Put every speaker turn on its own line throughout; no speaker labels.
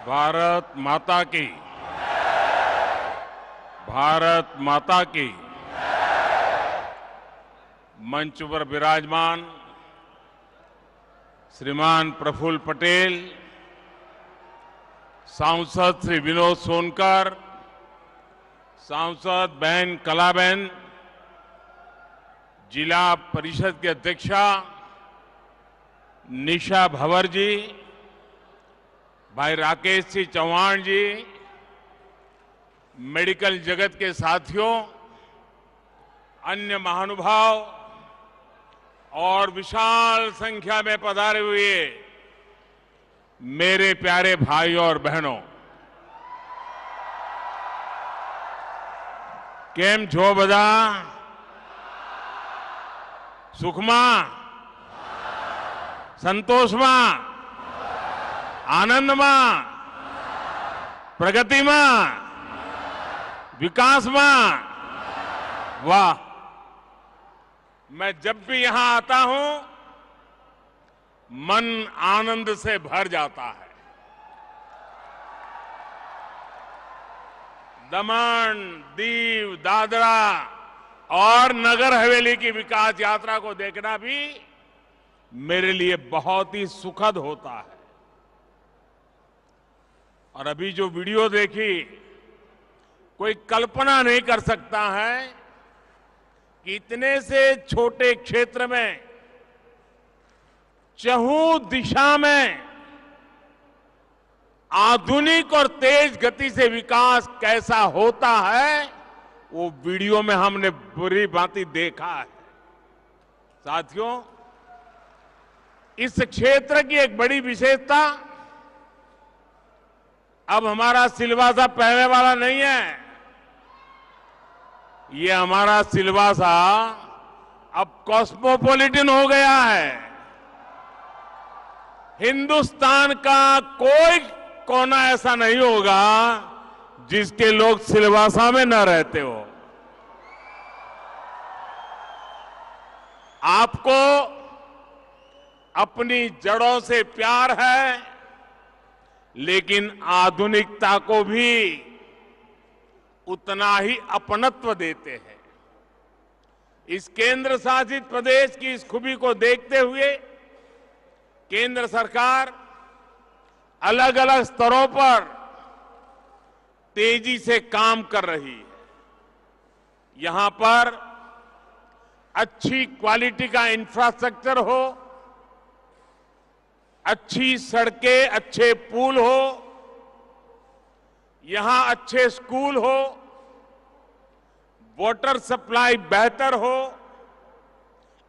भारत माता की, भारत माता की। मंच पर विराजमान श्रीमान प्रफुल्ल पटेल, सांसद श्री विनोद सोनकर, सांसद बहन कलाबेन, जिला परिषद की अध्यक्षा निशा भंवर जी, भाई राकेश सिंह चौहान जी, मेडिकल जगत के साथियों, अन्य महानुभाव और विशाल संख्या में पधारे हुए मेरे प्यारे भाइयों और बहनों, केम छो बधा? सुखमा, संतोषमा, आनंदमा, प्रगतिमा, विकासमा। वाह! मैं जब भी यहां आता हूं, मन आनंद से भर जाता है। दमन, दीव, दादरा और नगर हवेली की विकास यात्रा को देखना भी मेरे लिए बहुत ही सुखद होता है। और अभी जो वीडियो देखी, कोई कल्पना नहीं कर सकता है कि इतने से छोटे क्षेत्र में चहुं दिशा में आधुनिक और तेज गति से विकास कैसा होता है, वो वीडियो में हमने बुरी भांति देखा है। साथियों, इस क्षेत्र की एक बड़ी विशेषता, अब हमारा सिलवासा पहले वाला नहीं है। ये हमारा सिलवासा अब कॉस्मोपॉलिटन हो गया है। हिंदुस्तान का कोई कोना ऐसा नहीं होगा जिसके लोग सिलवासा में न रहते हो। आपको अपनी जड़ों से प्यार है, लेकिन आधुनिकता को भी उतना ही अपनत्व देते हैं। इस केंद्र शासित प्रदेश की इस खूबी को देखते हुए केंद्र सरकार अलग अलग स्तरों पर तेजी से काम कर रही है। यहां पर अच्छी क्वालिटी का इंफ्रास्ट्रक्चर हो, अच्छी सड़कें, अच्छे पुल हो, यहां अच्छे स्कूल हो, वाटर सप्लाई बेहतर हो,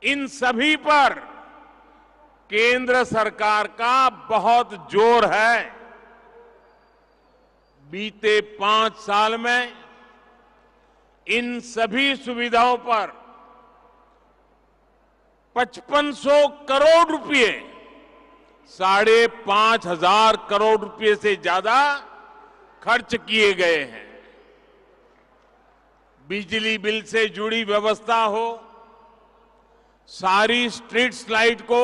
इन सभी पर केंद्र सरकार का बहुत जोर है। बीते 5 साल में इन सभी सुविधाओं पर 5500 करोड़ रुपए, 5,500 करोड़ रुपए से ज्यादा खर्च किए गए हैं। बिजली बिल से जुड़ी व्यवस्था हो, सारी स्ट्रीट लाइट को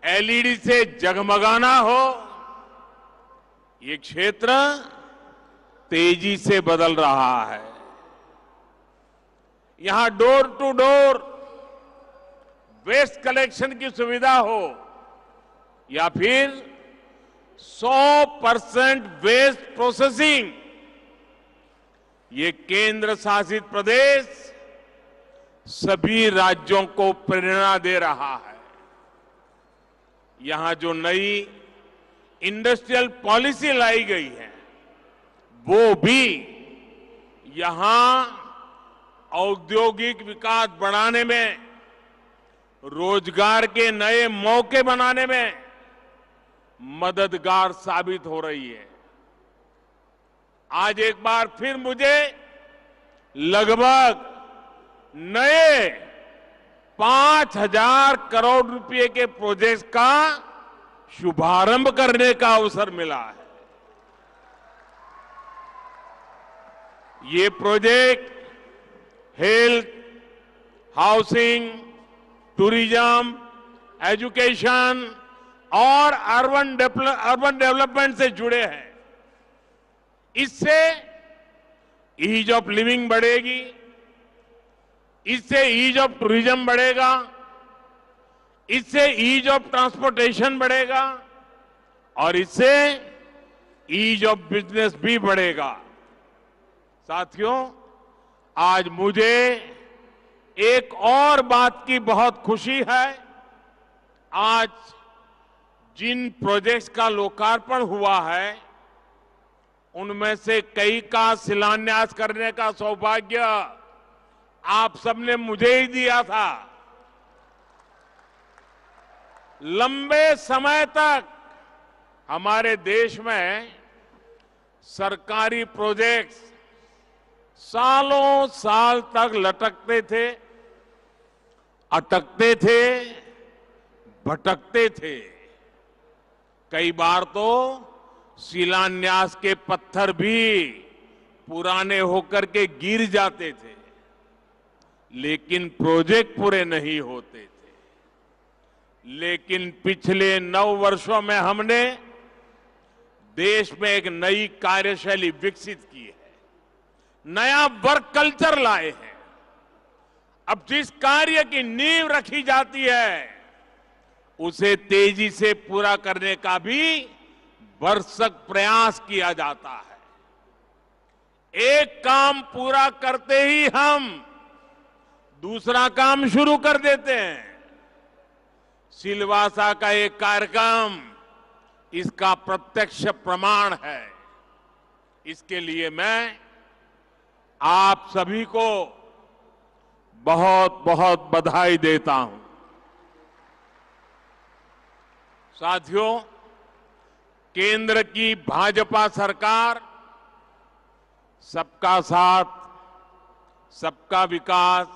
एलईडी से जगमगाना हो, ये क्षेत्र तेजी से बदल रहा है। यहां door to door waste collection की सुविधा हो या फिर 100% वेस्ट प्रोसेसिंग, ये केंद्र शासित प्रदेश सभी राज्यों को प्रेरणा दे रहा है। यहां जो नई इंडस्ट्रियल पॉलिसी लाई गई है, वो भी यहां औद्योगिक विकास बढ़ाने में, रोजगार के नए मौके बनाने में मददगार साबित हो रही है। आज एक बार फिर मुझे लगभग नए 5,000 करोड़ रुपए के प्रोजेक्ट का शुभारंभ करने का अवसर मिला है। ये project health, housing, tourism, education, और अर्बन डेवलपमेंट से जुड़े हैं। इससे ईज ऑफ लिविंग बढ़ेगी, इससे ईज ऑफ टूरिज्म बढ़ेगा, इससे ईज ऑफ ट्रांसपोर्टेशन बढ़ेगा और इससे ईज ऑफ बिजनेस भी बढ़ेगा। साथियों, आज मुझे एक और बात की बहुत खुशी है। आज जिन प्रोजेक्ट्स का लोकार्पण हुआ है, उनमें से कई का शिलान्यास करने का सौभाग्य आप सबने मुझे ही दिया था। लंबे समय तक हमारे देश में सरकारी प्रोजेक्ट्स सालों साल तक लटकते थे, अटकते थे, भटकते थे। कई बार तो शिलान्यास के पत्थर भी पुराने होकर के गिर जाते थे, लेकिन प्रोजेक्ट पूरे नहीं होते थे। लेकिन पिछले 9 वर्षों में हमने देश में एक नई कार्यशैली विकसित की है, नया वर्क कल्चर लाए हैं। अब जिस कार्य की नींव रखी जाती है, उसे तेजी से पूरा करने का भी भरसक प्रयास किया जाता है। एक काम पूरा करते ही हम दूसरा काम शुरू कर देते हैं। सिलवासा का एक कार्यक्रम इसका प्रत्यक्ष प्रमाण है। इसके लिए मैं आप सभी को बहुत बहुत बधाई देता हूं। साथियों, केंद्र की भाजपा सरकार सबका साथ, सबका विकास,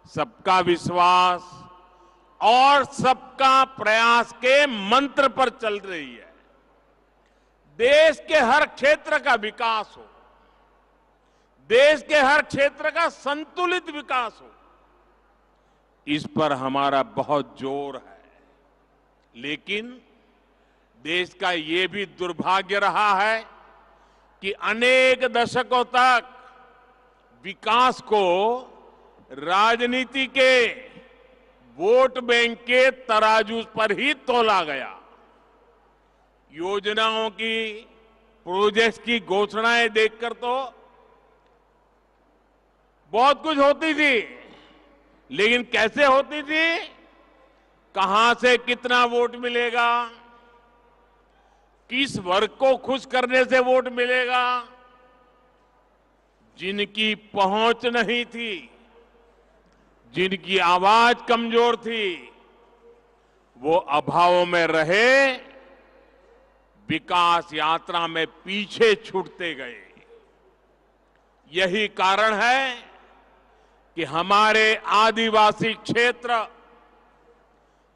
सबका विश्वास और सबका प्रयास के मंत्र पर चल रही है। देश के हर क्षेत्र का विकास हो, देश के हर क्षेत्र का संतुलित विकास हो, इस पर हमारा बहुत जोर है। लेकिन देश का ये भी दुर्भाग्य रहा है कि अनेक दशकों तक विकास को राजनीति के वोट बैंक के तराजू पर ही तोला गया। योजनाओं की, प्रोजेक्ट्स की घोषणाएं देखकर तो बहुत कुछ होती थी, लेकिन कैसे होती थी, कहां से कितना वोट मिलेगा, किस वर्ग को खुश करने से वोट मिलेगा, जिनकी पहुंच नहीं थी, जिनकी आवाज कमजोर थी, वो अभाव में रहे, विकास यात्रा में पीछे छूटते गए। यही कारण है कि हमारे आदिवासी क्षेत्र,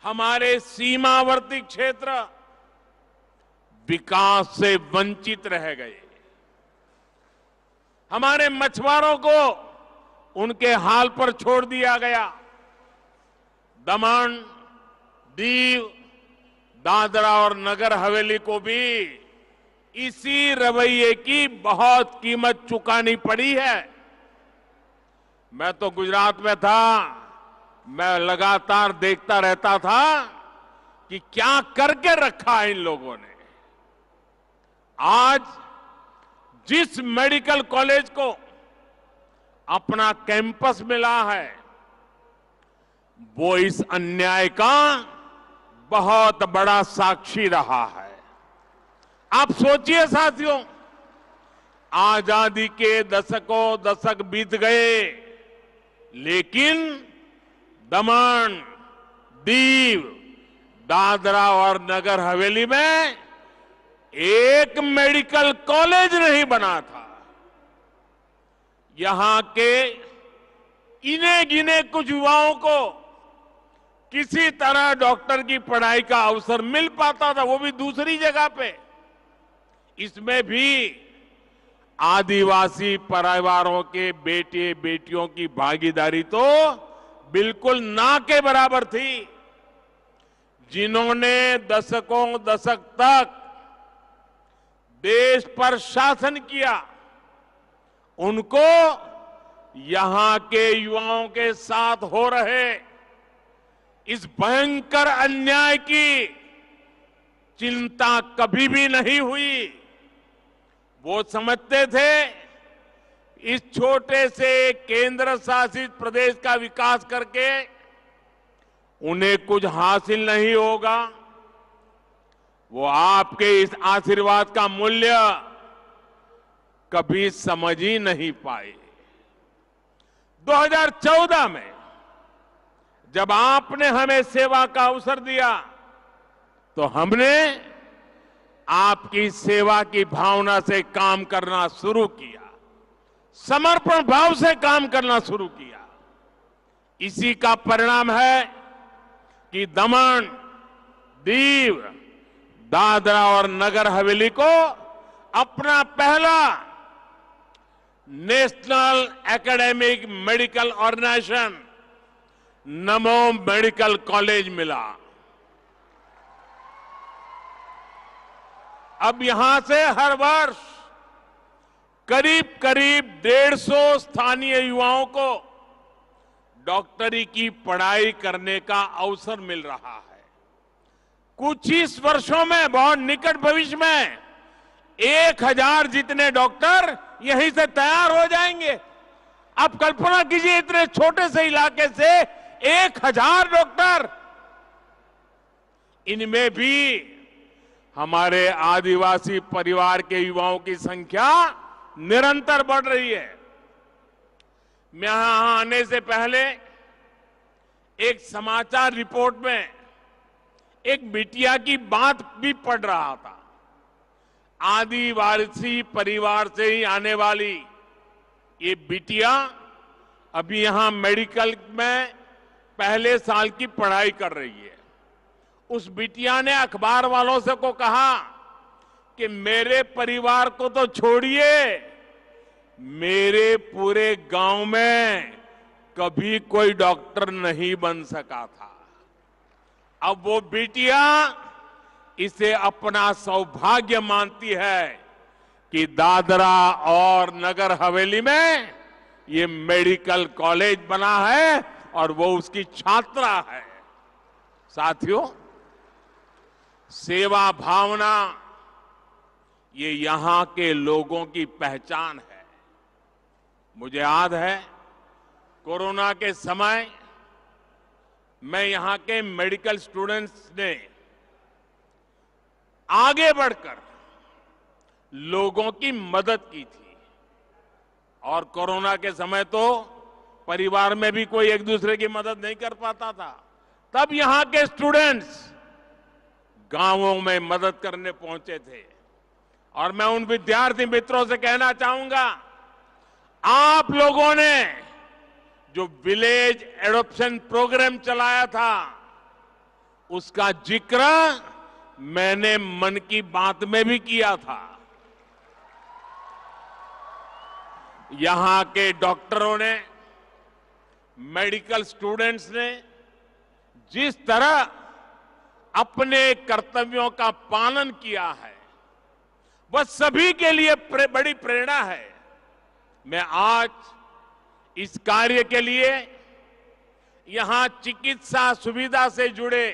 हमारे सीमावर्ती क्षेत्र विकास से वंचित रह गए। हमारे मछुआरों को उनके हाल पर छोड़ दिया गया। दमन, दीव, दादरा और नगर हवेली को भी इसी रवैये की बहुत कीमत चुकानी पड़ी है। मैं तो गुजरात में था, मैं लगातार देखता रहता था कि क्या करके रखा है इन लोगों ने। आज जिस मेडिकल कॉलेज को अपना कैंपस मिला है, वो इस अन्याय का बहुत बड़ा साक्षी रहा है। आप सोचिए साथियों, आजादी के दशक बीत गए, लेकिन दमन, दीव, दादरा और नगर हवेली में एक मेडिकल कॉलेज नहीं बना था। यहां के इने गिने कुछ युवाओं को किसी तरह डॉक्टर की पढ़ाई का अवसर मिल पाता था, वो भी दूसरी जगह पे। इसमें भी आदिवासी परिवारों के बेटे बेटियों की भागीदारी तो बिल्कुल ना के बराबर थी। जिन्होंने दशकों दशक तक देश पर शासन किया, उनको यहां के युवाओं के साथ हो रहे इस भयंकर अन्याय की चिंता कभी भी नहीं हुई। वो समझते थे इस छोटे से केंद्र शासित प्रदेश का विकास करके उन्हें कुछ हासिल नहीं होगा। वो आपके इस आशीर्वाद का मूल्य कभी समझ ही नहीं पाए। 2014 में जब आपने हमें सेवा का अवसर दिया तो हमने आपकी सेवा की भावना से काम करना शुरू किया, समर्पण भाव से काम करना शुरू किया। इसी का परिणाम है कि दमन, दीव, दादरा और नगर हवेली को अपना पहला नेशनल एकेडमिक मेडिकल ऑर्गेनाइजेशन नमो मेडिकल कॉलेज मिला। अब यहां से हर वर्ष करीब करीब 150 स्थानीय युवाओं को डॉक्टरी की पढ़ाई करने का अवसर मिल रहा है। कुछ ही वर्षों में, बहुत निकट भविष्य में 1000 जितने डॉक्टर यहीं से तैयार हो जाएंगे। आप कल्पना कीजिए, इतने छोटे से इलाके से 1000 डॉक्टर। इनमें भी हमारे आदिवासी परिवार के युवाओं की संख्या निरंतर बढ़ रही है। मैं यहां आने से पहले एक समाचार रिपोर्ट में एक बिटिया की बात भी पढ़ रहा था। आदिवासी परिवार से ही आने वाली ये बिटिया अभी यहां मेडिकल में पहले साल की पढ़ाई कर रही है। उस बिटिया ने अखबार वालों से को कहा कि मेरे परिवार को तो छोड़िए, मेरे पूरे गांव में कभी कोई डॉक्टर नहीं बन सका था। अब वो बिटिया इसे अपना सौभाग्य मानती है कि दादरा और नगर हवेली में ये मेडिकल कॉलेज बना है और वो उसकी छात्रा है। साथियों, सेवा भावना ये यहां के लोगों की पहचान है। मुझे याद है, कोरोना के समय मैं यहां के मेडिकल स्टूडेंट्स ने आगे बढ़कर लोगों की मदद की थी। और कोरोना के समय तो परिवार में भी कोई एक दूसरे की मदद नहीं कर पाता था। तब यहां के स्टूडेंट्स गांवों में मदद करने पहुंचे थे। और मैं उन विद्यार्थी मित्रों से कहना चाहूंगा, आप लोगों ने जो विलेज एडॉप्शन प्रोग्राम चलाया था, उसका जिक्र मैंने मन की बात में भी किया था। यहां के डॉक्टरों ने, मेडिकल स्टूडेंट्स ने जिस तरह अपने कर्तव्यों का पालन किया है, वह सभी के लिए बड़ी प्रेरणा है। मैं आज इस कार्य के लिए यहां चिकित्सा सुविधा से जुड़े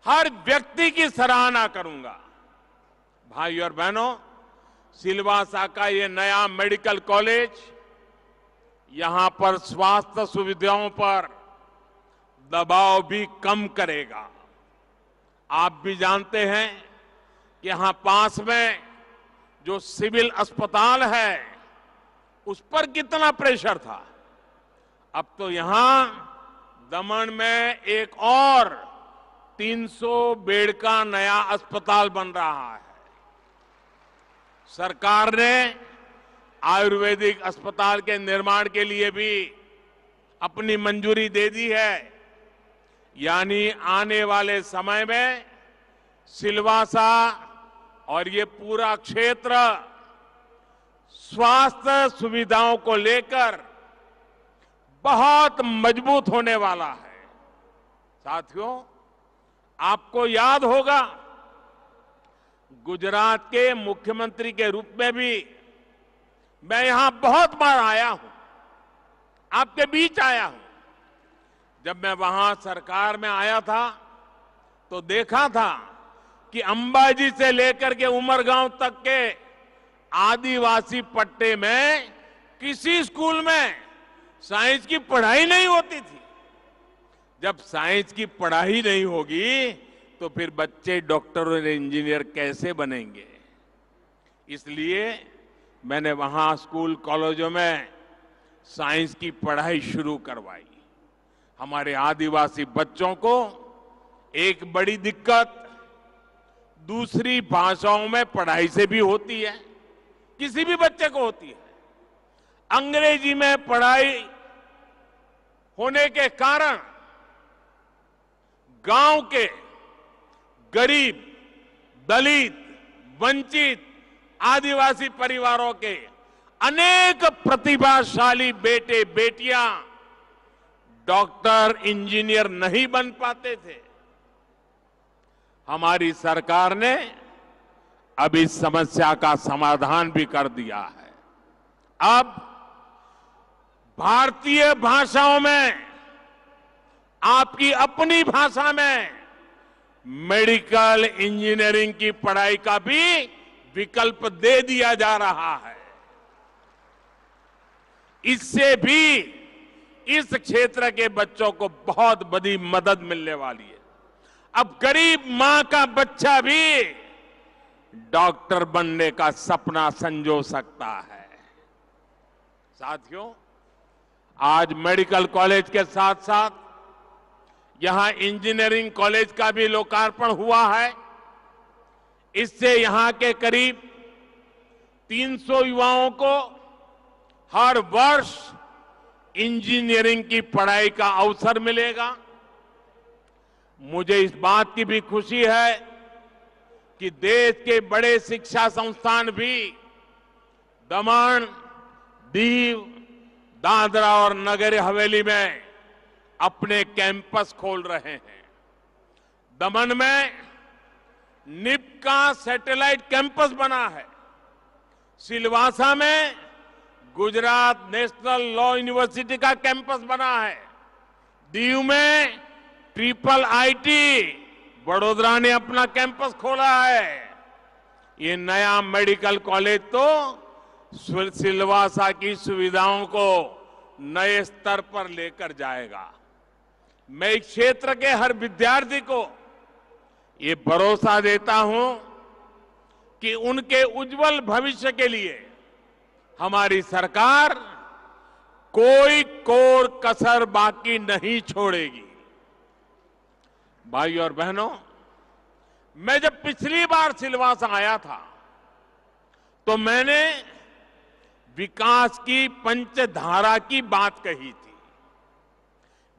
हर व्यक्ति की सराहना करूंगा। भाई और बहनों, सिलवासा का ये नया मेडिकल कॉलेज यहां पर स्वास्थ्य सुविधाओं पर दबाव भी कम करेगा। आप भी जानते हैं कि यहां पास में जो सिविल अस्पताल है, उस पर कितना प्रेशर था। अब तो यहां दमन में एक और 300 बेड का नया अस्पताल बन रहा है। सरकार ने आयुर्वेदिक अस्पताल के निर्माण के लिए भी अपनी मंजूरी दे दी है। यानी आने वाले समय में सिलवासा और ये पूरा क्षेत्र स्वास्थ्य सुविधाओं को लेकर बहुत मजबूत होने वाला है। साथियों, आपको याद होगा, गुजरात के मुख्यमंत्री के रूप में भी मैं यहां बहुत बार आया हूं, आपके बीच आया हूं। जब मैं वहां सरकार में आया था तो देखा था कि अंबाजी से लेकर के उमरगांव तक के आदिवासी पट्टे में किसी स्कूल में साइंस की पढ़ाई नहीं होती थी। जब साइंस की पढ़ाई नहीं होगी तो फिर बच्चे डॉक्टर और इंजीनियर कैसे बनेंगे? इसलिए मैंने वहां स्कूल कॉलेजों में साइंस की पढ़ाई शुरू करवाई। हमारे आदिवासी बच्चों को एक बड़ी दिक्कत दूसरी भाषाओं में पढ़ाई से भी होती है, किसी भी बच्चे को होती है। अंग्रेजी में पढ़ाई होने के कारण गांव के गरीब, दलित, वंचित आदिवासी परिवारों के अनेक प्रतिभाशाली बेटे बेटियां डॉक्टर, इंजीनियर नहीं बन पाते थे। हमारी सरकार ने अब इस समस्या का समाधान भी कर दिया है। अब भारतीय भाषाओं में, आपकी अपनी भाषा में मेडिकल इंजीनियरिंग की पढ़ाई का भी विकल्प दे दिया जा रहा है। इससे भी इस क्षेत्र के बच्चों को बहुत बड़ी मदद मिलने वाली है। अब गरीब मां का बच्चा भी डॉक्टर बनने का सपना संजो सकता है। साथियों, आज मेडिकल कॉलेज के साथ साथ यहां इंजीनियरिंग कॉलेज का भी लोकार्पण हुआ है। इससे यहां के करीब 300 युवाओं को हर वर्ष इंजीनियरिंग की पढ़ाई का अवसर मिलेगा। मुझे इस बात की भी खुशी है कि देश के बड़े शिक्षा संस्थान भी दमन, दीव, दादरा और नगर हवेली में अपने कैंपस खोल रहे हैं। दमन में निप का सैटेलाइट कैंपस बना है। सिलवासा में गुजरात नेशनल लॉ यूनिवर्सिटी का कैंपस बना है। दीव में ट्रिपल आईटी बड़ोदरा ने अपना कैंपस खोला है। ये नया मेडिकल कॉलेज तो सिलवासा की सुविधाओं को नए स्तर पर लेकर जाएगा। मैं इस क्षेत्र के हर विद्यार्थी को ये भरोसा देता हूं कि उनके उज्जवल भविष्य के लिए हमारी सरकार कोई कोर कसर बाकी नहीं छोड़ेगी। भाइयों और बहनों, मैं जब पिछली बार सिलवासा आया था तो मैंने विकास की पंचधारा की बात कही थी।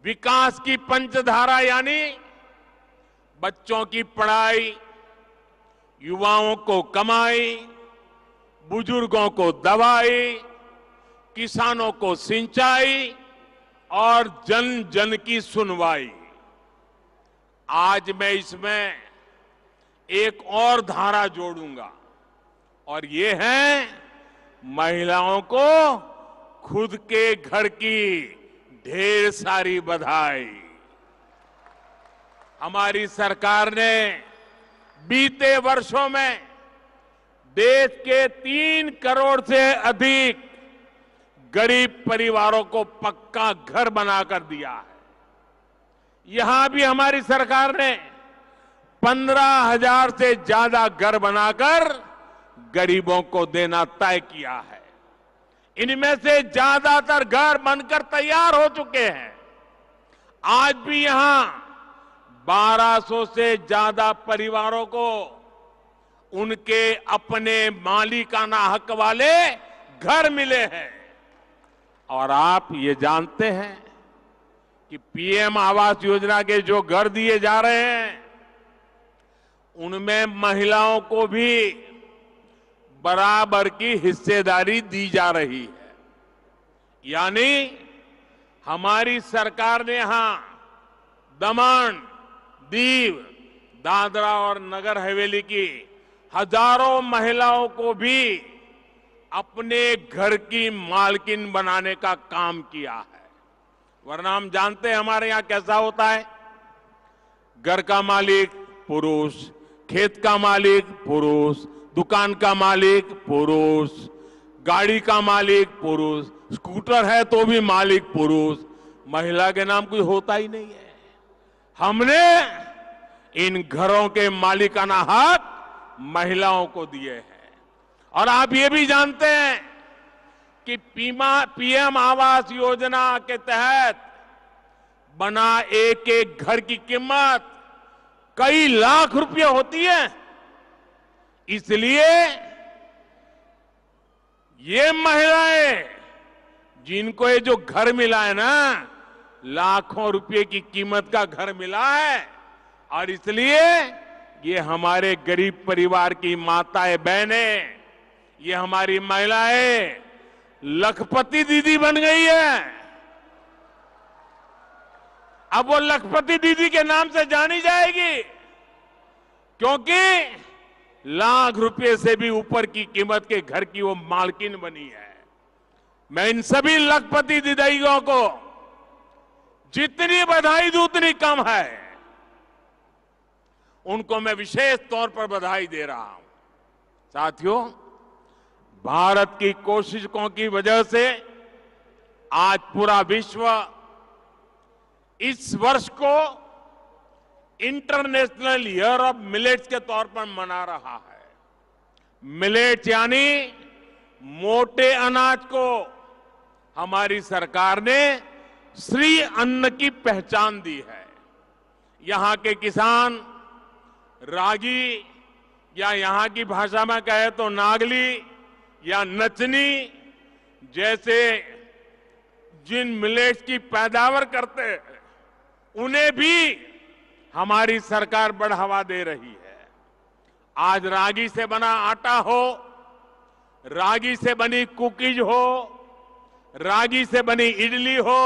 विकास की पंचधारा यानी बच्चों की पढ़ाई, युवाओं को कमाई, बुजुर्गों को दवाई, किसानों को सिंचाई और जन जन की सुनवाई। आज मैं इसमें एक और धारा जोड़ूंगा और ये है महिलाओं को खुद के घर की ढेर सारी बधाई। हमारी सरकार ने बीते वर्षों में देश के 3 करोड़ से अधिक गरीब परिवारों को पक्का घर बनाकर दिया है। यहां भी हमारी सरकार ने 15,000 से ज्यादा घर बनाकर गरीबों को देना तय किया है। इनमें से ज्यादातर घर बनकर तैयार हो चुके हैं। आज भी यहां 1200 से ज्यादा परिवारों को उनके अपने मालिकाना हक वाले घर मिले हैं। और आप ये जानते हैं कि पीएम आवास योजना के जो घर दिए जा रहे हैं उनमें महिलाओं को भी बराबर की हिस्सेदारी दी जा रही है। यानी हमारी सरकार ने यहां दमन, दीव, दादरा और नगर हवेली की हजारों महिलाओं को भी अपने घर की मालकिन बनाने का काम किया है। वरना हम जानते हैं हमारे यहां कैसा होता है, घर का मालिक पुरुष, खेत का मालिक पुरुष, दुकान का मालिक पुरुष, गाड़ी का मालिक पुरुष, स्कूटर है तो भी मालिक पुरुष, महिला के नाम कोई होता ही नहीं है। हमने इन घरों के मालिकाना हक महिलाओं को दिए हैं। और आप ये भी जानते हैं कि पीएम आवास योजना के तहत बना एक एक घर की कीमत कई लाख रुपए होती है। इसलिए ये महिलाएं जिनको ये जो घर मिला है ना, लाखों रुपए की कीमत का घर मिला है, और इसलिए ये हमारे गरीब परिवार की माताएं बहनें, ये हमारी महिलाएं लखपति दीदी बन गई है। अब वो लखपति दीदी के नाम से जानी जाएगी, क्योंकि लाख रुपए से भी ऊपर की कीमत के घर की वो मालकिन बनी है। मैं इन सभी लखपति दीदियों को जितनी बधाई दूं उतनी कम है। उनको मैं विशेष तौर पर बधाई दे रहा हूं। साथियों, भारत की कोशिशों की वजह से आज पूरा विश्व इस वर्ष को इंटरनेशनल ईयर ऑफ मिलेट्स के तौर पर मना रहा है। मिलेट्स यानी मोटे अनाज को हमारी सरकार ने श्री अन्न की पहचान दी है। यहां के किसान रागी, या यहां की भाषा में कहे तो नागली या नचनी जैसे जिन मिलेट्स की पैदावार करते हैं, उन्हें भी हमारी सरकार बढ़ावा दे रही है। आज रागी से बना आटा हो, रागी से बनी कुकीज हो, रागी से बनी इडली हो,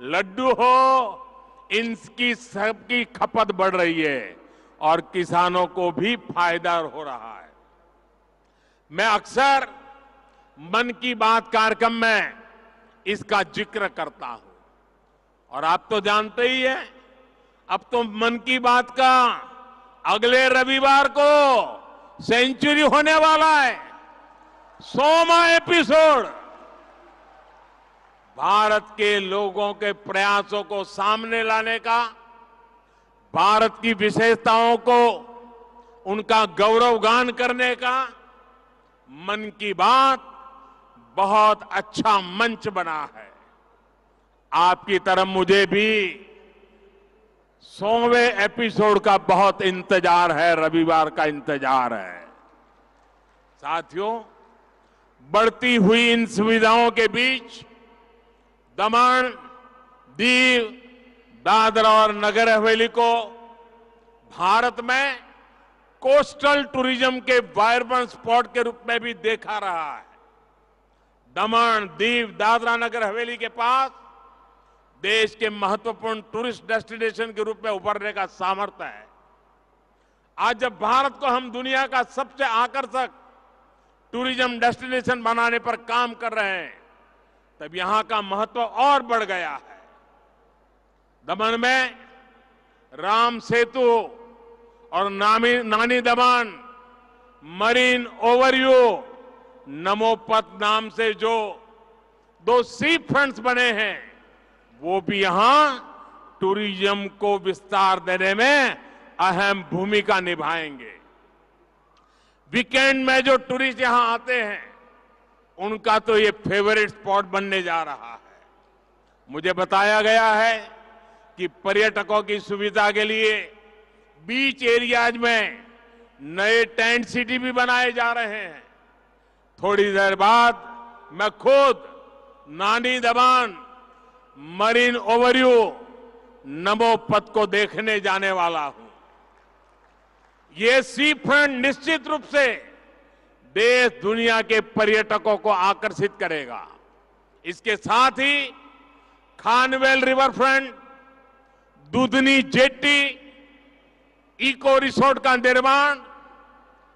लड्डू हो, इनकी सबकी खपत बढ़ रही है और किसानों को भी फायदा हो रहा है। मैं अक्सर मन की बात कार्यक्रम में इसका जिक्र करता हूं, और आप तो जानते ही हैं, अब तो मन की बात का अगले रविवार को सेंचुरी होने वाला है, 100वां एपिसोड। भारत के लोगों के प्रयासों को सामने लाने का, भारत की विशेषताओं को उनका गौरवगान करने का मन की बात बहुत अच्छा मंच बना है। आपकी तरफ मुझे भी 100वें एपिसोड का बहुत इंतजार है, रविवार का इंतजार है। साथियों, बढ़ती हुई इन सुविधाओं के बीच दमन, दीव, दादरा और नगर हवेली को भारत में कोस्टल टूरिज्म के वाइब्रेंट स्पॉट के रूप में भी देखा रहा है। दमन, दीव, दादरा नगर हवेली के पास देश के महत्वपूर्ण टूरिस्ट डेस्टिनेशन के रूप में उभरने का सामर्थ्य है। आज जब भारत को हम दुनिया का सबसे आकर्षक टूरिज्म डेस्टिनेशन बनाने पर काम कर रहे हैं, तब यहां का महत्व और बढ़ गया है। दमन में राम सेतु और नानी दमन मरीन ओवरव्यू नमोपथ नाम से जो 2 सी फ्रंट्स बने हैं, वो भी यहां टूरिज्म को विस्तार देने में अहम भूमिका निभाएंगे। वीकेंड में जो टूरिस्ट यहां आते हैं, उनका तो ये फेवरेट स्पॉट बनने जा रहा है। मुझे बताया गया है कि पर्यटकों की सुविधा के लिए बीच एरियाज में नए टेंट सिटी भी बनाए जा रहे हैं। थोड़ी देर बाद मैं खुद नानी दमन मरीन ओवरव्यू नमोपथ को देखने जाने वाला हूं। ये सी फ्रंट निश्चित रूप से देश दुनिया के पर्यटकों को आकर्षित करेगा। इसके साथ ही Khanvel river front, Dudhni jetty, eco resort का निर्माण,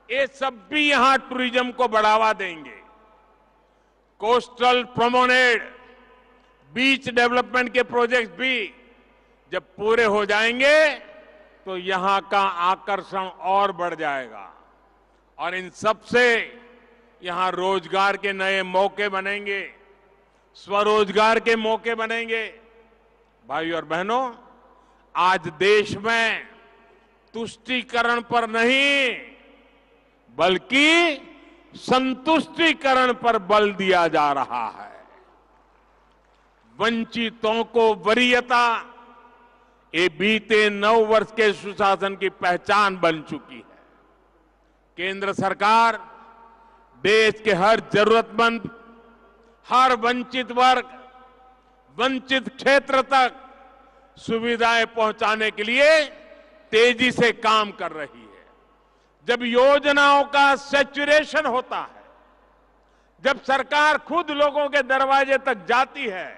ये सब भी यहां टूरिज्म को बढ़ावा देंगे। कोस्टल प्रोमेनेड, बीच डेवलपमेंट के प्रोजेक्ट भी जब पूरे हो जाएंगे तो यहां का आकर्षण और बढ़ जाएगा और इन सब से यहां रोजगार के नए मौके बनेंगे, स्वरोजगार के मौके बनेंगे। भाइयों और बहनों, आज देश में तुष्टीकरण पर नहीं बल्कि संतुष्टीकरण पर बल दिया जा रहा है। वंचितों को वरीयता, ये बीते 9 वर्ष के सुशासन की पहचान बन चुकी है। केंद्र सरकार देश के हर जरूरतमंद, हर वंचित वर्ग, वंचित क्षेत्र तक सुविधाएं पहुंचाने के लिए तेजी से काम कर रही है। जब योजनाओं का सैचुरेशन होता है, जब सरकार खुद लोगों के दरवाजे तक जाती है,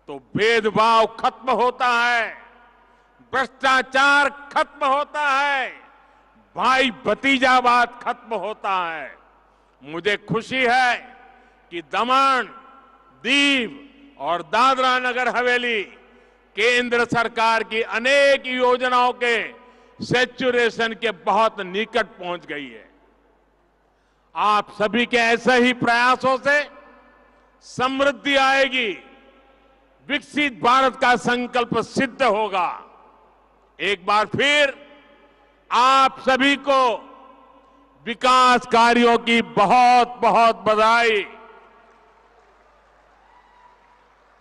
तो भेदभाव खत्म होता है, भ्रष्टाचार खत्म होता है, भाई भतीजावाद खत्म होता है। मुझे खुशी है कि दमन, दीव और दादरा नगर हवेली केंद्र सरकार की अनेक योजनाओं के सैचुरेशन के बहुत निकट पहुंच गई है। आप सभी के ऐसे ही प्रयासों से समृद्धि आएगी, विकसित भारत का संकल्प सिद्ध होगा। एक बार फिर आप सभी को विकास कार्यों की बहुत बहुत बधाई।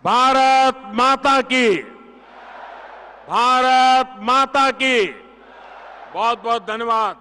भारत माता की, भारत माता की। बहुत बहुत धन्यवाद।